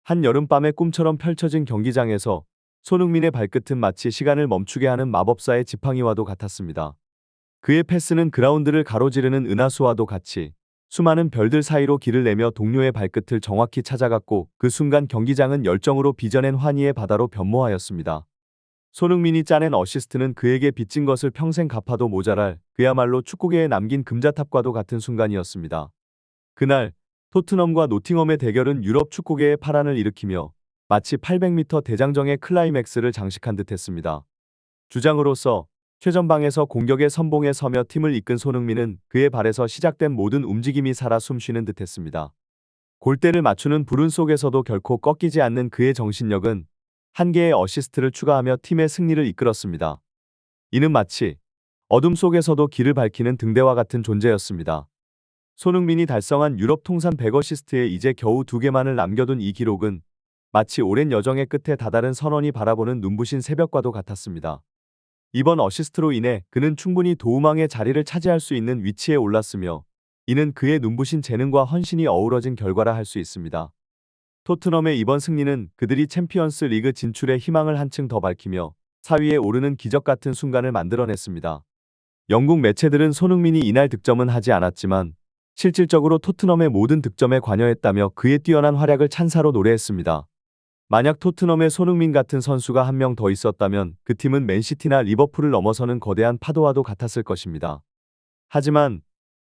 한여름밤의 꿈처럼 펼쳐진 경기장에서 손흥민의 발끝은 마치 시간을 멈추게 하는 마법사의 지팡이와도 같았습니다. 그의 패스는 그라운드를 가로지르는 은하수와도 같이 수많은 별들 사이로 길을 내며 동료의 발끝을 정확히 찾아갔고, 그 순간 경기장은 열정으로 빚어낸 환희의 바다로 변모하였습니다. 손흥민이 짜낸 어시스트는 그에게 빚진 것을 평생 갚아도 모자랄 그야말로 축구계에 남긴 금자탑과도 같은 순간이었습니다. 그날 토트넘과 노팅엄의 대결은 유럽 축구계의 파란을 일으키며 마치 800m 대장정의 클라이맥스를 장식한 듯했습니다. 주장으로서 최전방에서 공격의 선봉에 서며 팀을 이끈 손흥민은 그의 발에서 시작된 모든 움직임이 살아 숨쉬는 듯했습니다. 골대를 맞추는 불운 속에서도 결코 꺾이지 않는 그의 정신력은 한 개의 어시스트를 추가하며 팀의 승리를 이끌었습니다. 이는 마치 어둠 속에서도 길을 밝히는 등대와 같은 존재였습니다. 손흥민이 달성한 유럽 통산 100어시스트에 이제 겨우 2개만을 남겨둔 이 기록은 마치 오랜 여정의 끝에 다다른 선원이 바라보는 눈부신 새벽과도 같았습니다. 이번 어시스트로 인해 그는 충분히 도움왕의 자리를 차지할 수 있는 위치에 올랐으며, 이는 그의 눈부신 재능과 헌신이 어우러진 결과라 할 수 있습니다. 토트넘의 이번 승리는 그들이 챔피언스 리그 진출의 희망을 한층 더 밝히며 4위에 오르는 기적 같은 순간을 만들어냈습니다. 영국 매체들은 손흥민이 이날 득점은 하지 않았지만 실질적으로 토트넘의 모든 득점에 관여했다며 그의 뛰어난 활약을 찬사로 노래했습니다. 만약 토트넘에 손흥민 같은 선수가 한 명 더 있었다면 그 팀은 맨시티나 리버풀을 넘어서는 거대한 파도와도 같았을 것입니다. 하지만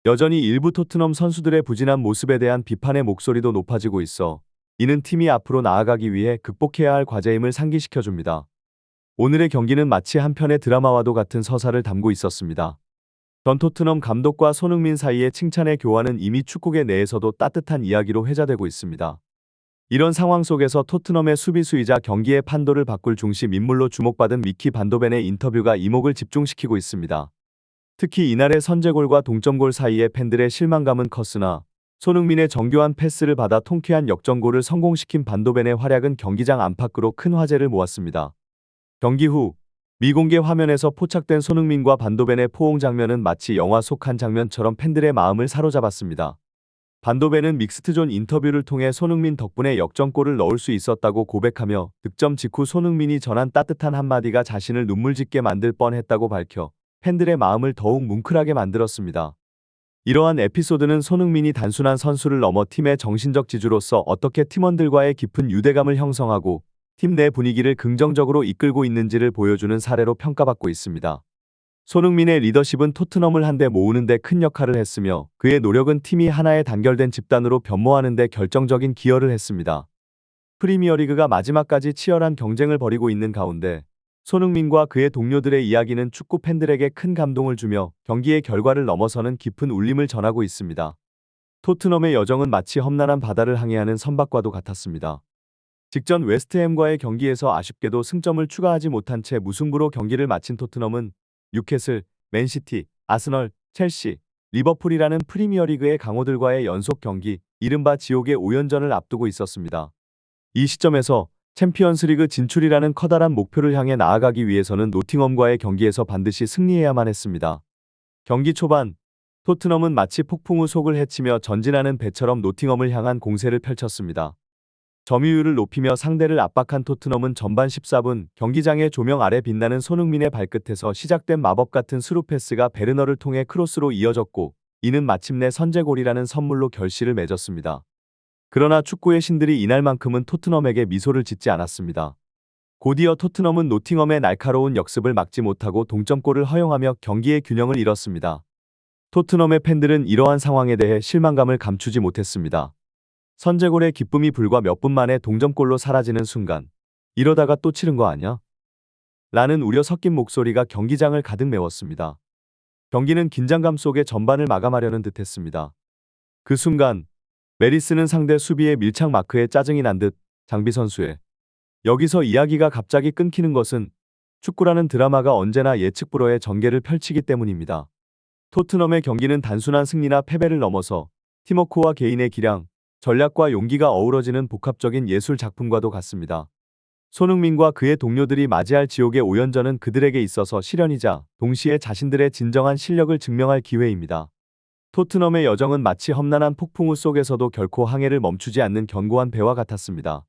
여전히 일부 토트넘 선수들의 부진한 모습에 대한 비판의 목소리도 높아지고 있어 이는 팀이 앞으로 나아가기 위해 극복해야 할 과제임을 상기시켜줍니다. 오늘의 경기는 마치 한 편의 드라마와도 같은 서사를 담고 있었습니다. 전 토트넘 감독과 손흥민 사이의 칭찬의 교환은 이미 축구계 내에서도 따뜻한 이야기로 회자되고 있습니다. 이런 상황 속에서 토트넘의 수비수이자 경기의 판도를 바꿀 중심 인물로 주목받은 미키 반도벤의 인터뷰가 이목을 집중시키고 있습니다. 특히 이날의 선제골과 동점골 사이에 팬들의 실망감은 컸으나 손흥민의 정교한 패스를 받아 통쾌한 역전골을 성공시킨 반도벤의 활약은 경기장 안팎으로 큰 화제를 모았습니다. 경기 후 미공개 화면에서 포착된 손흥민과 반도벤의 포옹 장면은 마치 영화 속 한 장면처럼 팬들의 마음을 사로잡았습니다. 반도벤은 믹스트존 인터뷰를 통해 손흥민 덕분에 역전골을 넣을 수 있었다고 고백하며 득점 직후 손흥민이 전한 따뜻한 한마디가 자신을 눈물짓게 만들 뻔했다고 밝혀 팬들의 마음을 더욱 뭉클하게 만들었습니다. 이러한 에피소드는 손흥민이 단순한 선수를 넘어 팀의 정신적 지주로서 어떻게 팀원들과의 깊은 유대감을 형성하고 팀 내 분위기를 긍정적으로 이끌고 있는지를 보여주는 사례로 평가받고 있습니다. 손흥민의 리더십은 토트넘을 한데 모으는 데 큰 역할을 했으며, 그의 노력은 팀이 하나의 단결된 집단으로 변모하는 데 결정적인 기여를 했습니다. 프리미어리그가 마지막까지 치열한 경쟁을 벌이고 있는 가운데 손흥민과 그의 동료들의 이야기는 축구 팬들에게 큰 감동을 주며 경기의 결과를 넘어서는 깊은 울림을 전하고 있습니다. 토트넘의 여정은 마치 험난한 바다를 항해하는 선박과도 같았습니다. 직전 웨스트햄과의 경기에서 아쉽게도 승점을 추가하지 못한 채 무승부로 경기를 마친 토트넘은 뉴캐슬, 맨시티, 아스널, 첼시, 리버풀이라는 프리미어리그의 강호들과의 연속 경기, 이른바 지옥의 5연전을 앞두고 있었습니다. 이 시점에서 챔피언스리그 진출이라는 커다란 목표를 향해 나아가기 위해서는 노팅엄과의 경기에서 반드시 승리해야만 했습니다. 경기 초반, 토트넘은 마치 폭풍우 속을 헤치며 전진하는 배처럼 노팅엄을 향한 공세를 펼쳤습니다. 점유율을 높이며 상대를 압박한 토트넘은 전반 14분 경기장의 조명 아래 빛나는 손흥민의 발끝에서 시작된 마법 같은 스루 패스가 베르너를 통해 크로스로 이어졌고, 이는 마침내 선제골이라는 선물로 결실을 맺었습니다. 그러나 축구의 신들이 이날만큼은 토트넘에게 미소를 짓지 않았습니다. 곧이어 토트넘은 노팅엄의 날카로운 역습을 막지 못하고 동점골을 허용하며 경기의 균형을 잃었습니다. 토트넘의 팬들은 이러한 상황에 대해 실망감을 감추지 못했습니다. 선제골의 기쁨이 불과 몇 분 만에 동점골로 사라지는 순간, 이러다가 또 치른 거 아냐? 라는 우려 섞인 목소리가 경기장을 가득 메웠습니다. 경기는 긴장감 속에 전반을 마감하려는 듯했습니다. 그 순간 메리스는 상대 수비의 밀착 마크에 짜증이 난 듯 장비 선수의 여기서 이야기가 갑자기 끊기는 것은 축구라는 드라마가 언제나 예측 불허의 전개를 펼치기 때문입니다. 토트넘의 경기는 단순한 승리나 패배를 넘어서 팀워크와 개인의 기량, 전략과 용기가 어우러지는 복합적인 예술 작품과도 같습니다. 손흥민과 그의 동료들이 맞이할 지옥의 5연전은 그들에게 있어서 시련이자 동시에 자신들의 진정한 실력을 증명할 기회입니다. 토트넘의 여정은 마치 험난한 폭풍우 속에서도 결코 항해를 멈추지 않는 견고한 배와 같았습니다.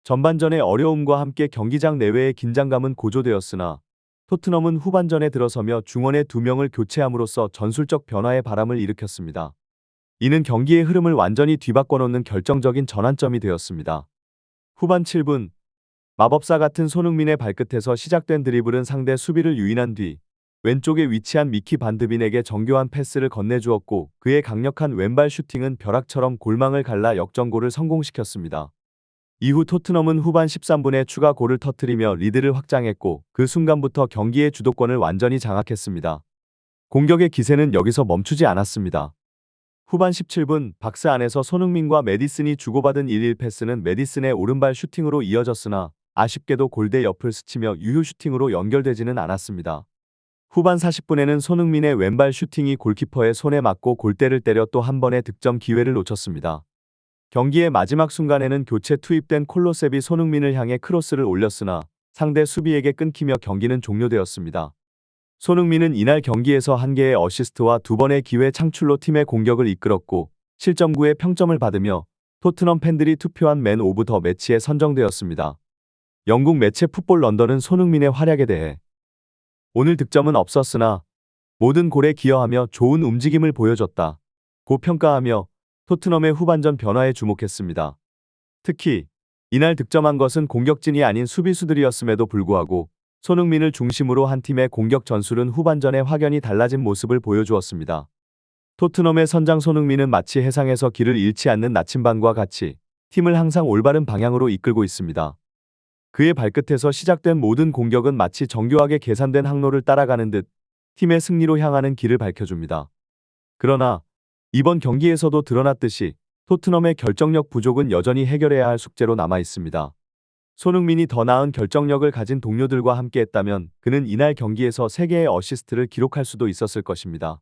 전반전의 어려움과 함께 경기장 내외의 긴장감은 고조되었으나 토트넘은 후반전에 들어서며 중원의 2명을 교체함으로써 전술적 변화의 바람을 일으켰습니다. 이는 경기의 흐름을 완전히 뒤바꿔놓는 결정적인 전환점이 되었습니다. 후반 7분, 마법사 같은 손흥민의 발끝에서 시작된 드리블은 상대 수비를 유인한 뒤 왼쪽에 위치한 미키 반드빈에게 정교한 패스를 건네주었고, 그의 강력한 왼발 슈팅은 벼락처럼 골망을 갈라 역전골을 성공시켰습니다. 이후 토트넘은 후반 13분에 추가 골을 터뜨리며 리드를 확장했고, 그 순간부터 경기의 주도권을 완전히 장악했습니다. 공격의 기세는 여기서 멈추지 않았습니다. 후반 17분, 박스 안에서 손흥민과 메디슨이 주고받은 1-1 패스는 메디슨의 오른발 슈팅으로 이어졌으나 아쉽게도 골대 옆을 스치며 유효 슈팅으로 연결되지는 않았습니다. 후반 40분에는 손흥민의 왼발 슈팅이 골키퍼의 손에 맞고 골대를 때려 또 한 번의 득점 기회를 놓쳤습니다. 경기의 마지막 순간에는 교체 투입된 콜로셉이 손흥민을 향해 크로스를 올렸으나 상대 수비에게 끊기며 경기는 종료되었습니다. 손흥민은 이날 경기에서 1개의 어시스트와 2번의 기회 창출로 팀의 공격을 이끌었고, 실점구에 평점을 받으며 토트넘 팬들이 투표한 맨 오브 더 매치에 선정되었습니다. 영국 매체 풋볼 런던은 손흥민의 활약에 대해 "오늘 득점은 없었으나 모든 골에 기여하며 좋은 움직임을 보여줬다" 고 평가하며 토트넘의 후반전 변화에 주목했습니다. 특히 이날 득점한 것은 공격진이 아닌 수비수들이었음에도 불구하고 손흥민을 중심으로 한 팀의 공격 전술은 후반전에 확연히 달라진 모습을 보여주었습니다. 토트넘의 선장 손흥민은 마치 해상에서 길을 잃지 않는 나침반과 같이 팀을 항상 올바른 방향으로 이끌고 있습니다. 그의 발끝에서 시작된 모든 공격은 마치 정교하게 계산된 항로를 따라가는 듯 팀의 승리로 향하는 길을 밝혀줍니다. 그러나 이번 경기에서도 드러났듯이 토트넘의 결정력 부족은 여전히 해결해야 할 숙제로 남아 있습니다. 손흥민이 더 나은 결정력을 가진 동료들과 함께했다면 그는 이날 경기에서 3개의 어시스트를 기록할 수도 있었을 것입니다.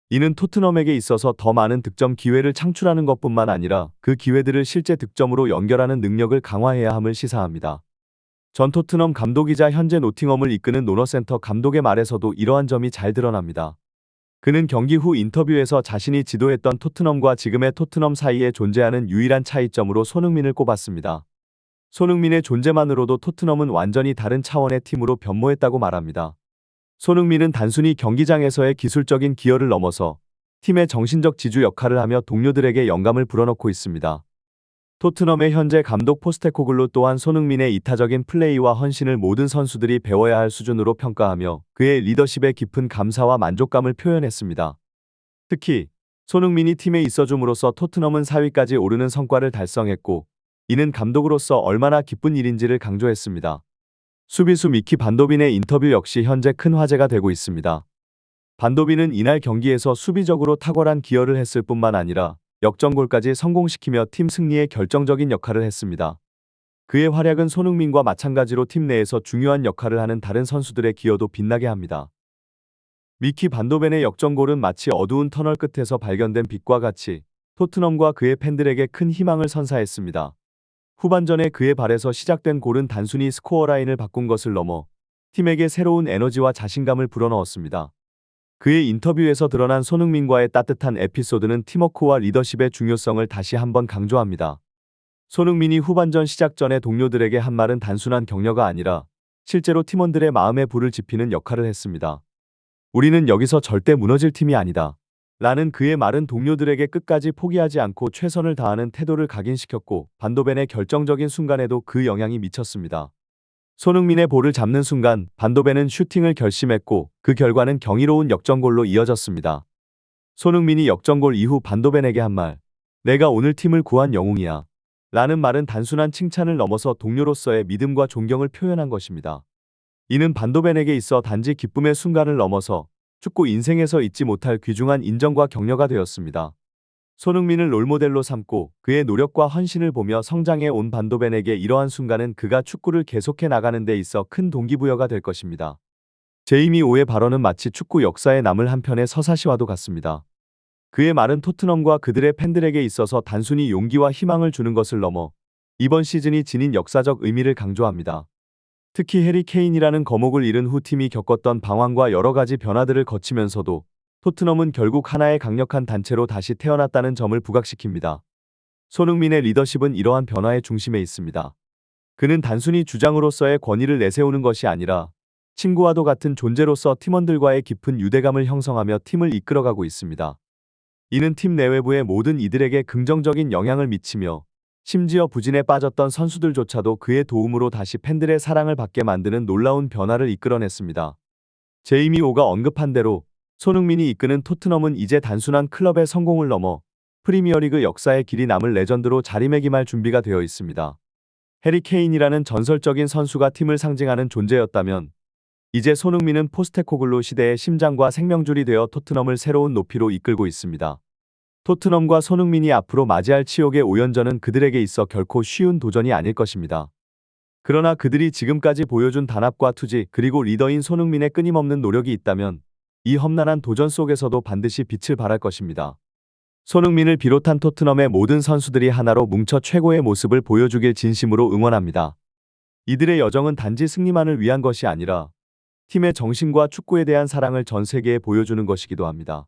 이는 토트넘에게 있어서 더 많은 득점 기회를 창출하는 것뿐만 아니라 그 기회들을 실제 득점으로 연결하는 능력을 강화해야 함을 시사합니다. 전 토트넘 감독이자 현재 노팅엄을 이끄는 노너센터 감독의 말에서도 이러한 점이 잘 드러납니다. 그는 경기 후 인터뷰에서 자신이 지도했던 토트넘과 지금의 토트넘 사이에 존재하는 유일한 차이점으로 손흥민을 꼽았습니다. 손흥민의 존재만으로도 토트넘은 완전히 다른 차원의 팀으로 변모했다고 말합니다. 손흥민은 단순히 경기장에서의 기술적인 기여를 넘어서 팀의 정신적 지주 역할을 하며 동료들에게 영감을 불어넣고 있습니다. 토트넘의 현재 감독 포스테코글루 또한 손흥민의 이타적인 플레이와 헌신을 모든 선수들이 배워야 할 수준으로 평가하며 그의 리더십에 깊은 감사와 만족감을 표현했습니다. 특히 손흥민이 팀에 있어줌으로써 토트넘은 4위까지 오르는 성과를 달성했고, 이는 감독으로서 얼마나 기쁜 일인지를 강조했습니다. 수비수 미키 반도빈의 인터뷰 역시 현재 큰 화제가 되고 있습니다. 반도빈은 이날 경기에서 수비적으로 탁월한 기여를 했을 뿐만 아니라 역전골까지 성공시키며 팀 승리에 결정적인 역할을 했습니다. 그의 활약은 손흥민과 마찬가지로 팀 내에서 중요한 역할을 하는 다른 선수들의 기여도 빛나게 합니다. 미키 반도벤의 역전골은 마치 어두운 터널 끝에서 발견된 빛과 같이 토트넘과 그의 팬들에게 큰 희망을 선사했습니다. 후반전에 그의 발에서 시작된 골은 단순히 스코어라인을 바꾼 것을 넘어 팀에게 새로운 에너지와 자신감을 불어넣었습니다. 그의 인터뷰에서 드러난 손흥민과의 따뜻한 에피소드는 팀워크와 리더십의 중요성을 다시 한번 강조합니다. 손흥민이 후반전 시작 전에 동료들에게 한 말은 단순한 격려가 아니라 실제로 팀원들의 마음에 불을 지피는 역할을 했습니다. "우리는 여기서 절대 무너질 팀이 아니다" 라는 그의 말은 동료들에게 끝까지 포기하지 않고 최선을 다하는 태도를 각인시켰고, 반도벤의 결정적인 순간에도 그 영향이 미쳤습니다. 손흥민의 볼을 잡는 순간 반도벤은 슈팅을 결심했고, 그 결과는 경이로운 역전골로 이어졌습니다. 손흥민이 역전골 이후 반도벤에게 한 말, "내가 오늘 팀을 구한 영웅이야" 라는 말은 단순한 칭찬을 넘어서 동료로서의 믿음과 존경을 표현한 것입니다. 이는 반도벤에게 있어 단지 기쁨의 순간을 넘어서 축구 인생에서 잊지 못할 귀중한 인정과 격려가 되었습니다. 손흥민을 롤모델로 삼고 그의 노력과 헌신을 보며 성장해 온 반도벤에게 이러한 순간은 그가 축구를 계속해 나가는 데 있어 큰 동기부여가 될 것입니다. 제이미 오의 발언은 마치 축구 역사에 남을 한 편의 서사시와도 같습니다. 그의 말은 토트넘과 그들의 팬들에게 있어서 단순히 용기와 희망을 주는 것을 넘어 이번 시즌이 지닌 역사적 의미를 강조합니다. 특히 해리 케인이라는 거목을 잃은 후 팀이 겪었던 방황과 여러 가지 변화들을 거치면서도 토트넘은 결국 하나의 강력한 단체로 다시 태어났다는 점을 부각시킵니다. 손흥민의 리더십은 이러한 변화의 중심에 있습니다. 그는 단순히 주장으로서의 권위를 내세우는 것이 아니라 친구와도 같은 존재로서 팀원들과의 깊은 유대감을 형성하며 팀을 이끌어가고 있습니다. 이는 팀 내외부의 모든 이들에게 긍정적인 영향을 미치며 심지어 부진에 빠졌던 선수들조차도 그의 도움으로 다시 팬들의 사랑을 받게 만드는 놀라운 변화를 이끌어냈습니다. 제이미 오가 언급한 대로 손흥민이 이끄는 토트넘은 이제 단순한 클럽의 성공을 넘어 프리미어리그 역사에 길이 남을 레전드로 자리매김할 준비가 되어 있습니다. 해리 케인이라는 전설적인 선수가 팀을 상징하는 존재였다면 이제 손흥민은 포스테코글루 시대의 심장과 생명줄이 되어 토트넘을 새로운 높이로 이끌고 있습니다. 토트넘과 손흥민이 앞으로 맞이할 치욕의 5연전은 그들에게 있어 결코 쉬운 도전이 아닐 것입니다. 그러나 그들이 지금까지 보여준 단합과 투지 그리고 리더인 손흥민의 끊임없는 노력이 있다면 이 험난한 도전 속에서도 반드시 빛을 발할 것입니다. 손흥민을 비롯한 토트넘의 모든 선수들이 하나로 뭉쳐 최고의 모습을 보여주길 진심으로 응원합니다. 이들의 여정은 단지 승리만을 위한 것이 아니라 팀의 정신과 축구에 대한 사랑을 전 세계에 보여주는 것이기도 합니다.